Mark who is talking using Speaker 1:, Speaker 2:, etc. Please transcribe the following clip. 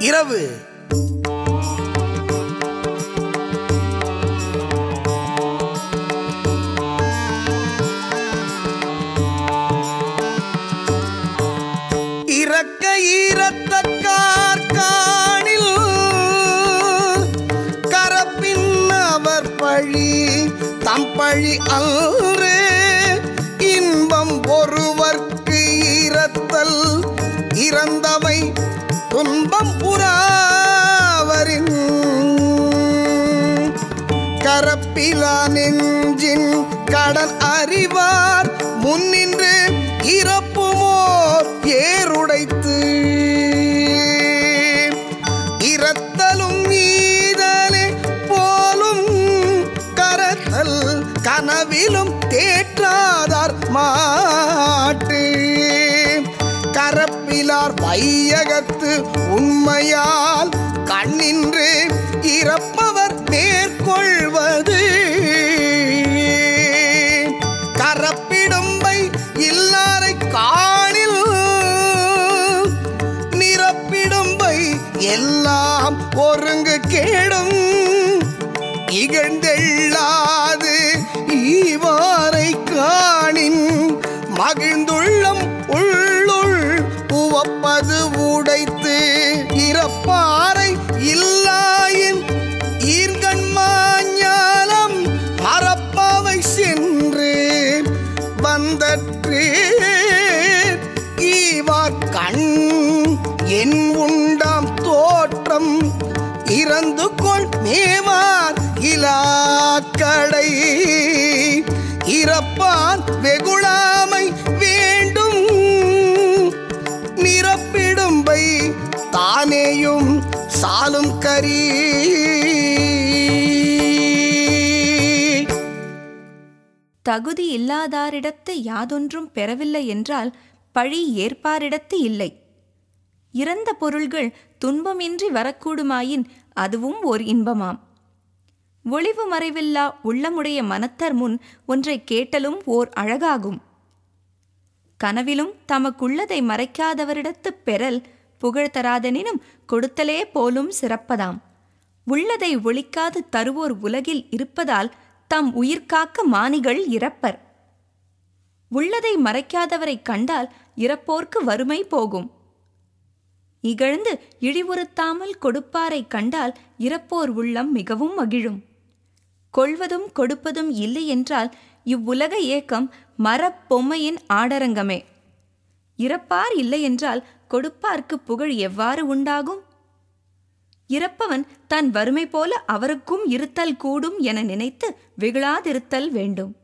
Speaker 1: இரவு. இறக்க ஈரத்தக்கார் காணில் கரப்பின் அவர் பழி தம் பழி அல்று. இன்பம் ஒருவர்க்கு ஈரத்தல் இறந்தவை துன்பம் புறாவரின். கரப்பிலா நெஞ்சின் கடன் அறிவார் முன்னின்று இறப்புமோர் ஏறுடைத்து. இரத்தலும் ஈதலே போலும் கரத்தல் கனவிலும் தேற்றாதார் மாட்டு. கரப்பிலார் வையகத்து உண்மையால் கண்ணின்று இறப்பவர் மேற்கொள்வது. கரப்பிடும்பை இல்லாரை காணில் நிரப்பிடும்பை எல்லாம் ஒருங்கு கேடும். இகழ்ந்தெள்ளாது ஈவாரை காணின் மகிழ்ந்துள்ளம் உள்ளுள் உவப்பது உடைத்து. இறப்பாரை இல்லாயின் ஈர்கண்மாஞாலம் மறப்பவை சென்று வந்தற்று. ஈவார் கண் என் உண்டாம் தோற்றம் இறந்து கொள் மேவார் இலாக்கடை. இறப்பான் வெகுளாமை வேண்டும் நிரப்பிடும்பை தானேயும் சாலும் கரி.
Speaker 2: தகுதி இல்லாதாரிடத்து யாதொன்றும் பெறவில்லை என்றால் பழி ஏற்பாரிடத்து இல்லை. இறந்த பொருள்கள் துன்பமின்றி வரக்கூடுமாயின் அதுவும் ஓர் இன்பமாம். ஒளிவு மறைவில்லா உள்ளமுடைய மனத்தர் முன் ஒன்றை கேட்டலும் ஓர் அழகாகும். கனவிலும் தமக்குள்ளதை மறைக்காதவரிடத்து பெறல் புகழ்தராதெனினும் கொடுத்தலே போலும் சிறப்பதாம். உள்ளதை ஒளிக்காது தருவோர் உலகில் இருப்பதால் தம் உயிர்காக்க மானிகள் இறப்பர். உள்ளதை மறைக்காதவரை கண்டால் இறப்போர்க்கு வறுமை போகும். இகழ்ந்து இழிவுறுத்தாமல் கொடுப்பாரை கண்டால் இறப்போர் உள்ளம் மிகவும் மகிழும். கொள்வதும் கொடுப்பதும் இல்லை என்றால் இவ்வுலக ஏக்கம் மரப்பொம்மையின் ஆடரங்கமே. இறப்பார் இல்லை என்றால் கொடுப்பார்க்கு புகழ் எவ்வாறு உண்டாகும்? இறப்பவன் தன் வறுமை போல அவருக்கும் இருத்தல் கூடும் என நினைத்து வெகுளாதிருத்தல் வேண்டும்.